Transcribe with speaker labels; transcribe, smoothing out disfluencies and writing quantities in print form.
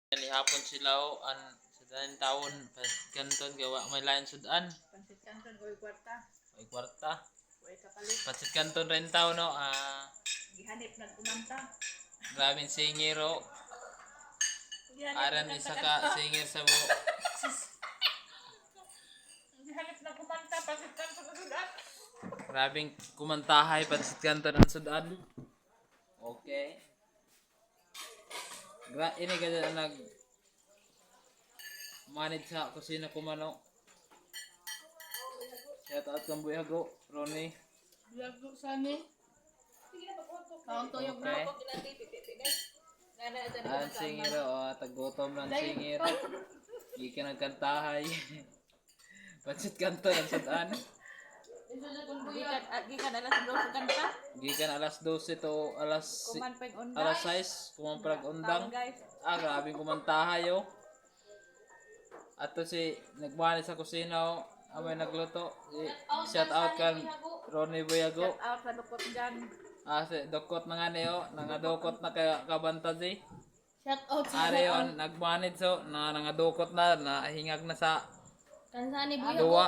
Speaker 1: Hapon sila an sudan taon kanton gawa may lain sudan.
Speaker 2: Pansit kanton oy kwarta.
Speaker 1: Ay kwarta.
Speaker 2: Oy kapalit.
Speaker 1: Pasit kanton rin taon no.
Speaker 2: Gihanip na kumanta.
Speaker 1: Grabing singiro. Aran isa ka singir sa mo.
Speaker 2: Gihanip na kumanta pansit kanton sa sudan.
Speaker 1: Grabing kumantahay pasit kanton ng sudan. Okay. Ini kada nag manage sa kusina kumano. Shout out kang buyago, Ronnie.
Speaker 2: Buyago sani. Kaon to yung
Speaker 1: Okay.
Speaker 2: Nana
Speaker 1: Ang singiro, tagutom ng singiro. Gikan ang kantahay. Pansit kanto ng sudan.
Speaker 2: Gikan alas 12 kanta.
Speaker 1: Gikan alas 12 to
Speaker 2: Kuman pag unday.
Speaker 1: alas 6 kumamprak undang.
Speaker 2: Kaon, guys.
Speaker 1: Grabing kumantahay oh. Ato si nagmani sa kusina oh. Amay nagluto. Shout out kan Ronnie Buyago.
Speaker 2: Shout out sa dukot dyan.
Speaker 1: Si dokot na nga niyo, nangadukot na kay kabantazi.
Speaker 2: Shout out
Speaker 1: Ari yon nagmanid so nangadukot na hingag na sa
Speaker 2: Kansani
Speaker 1: duwa.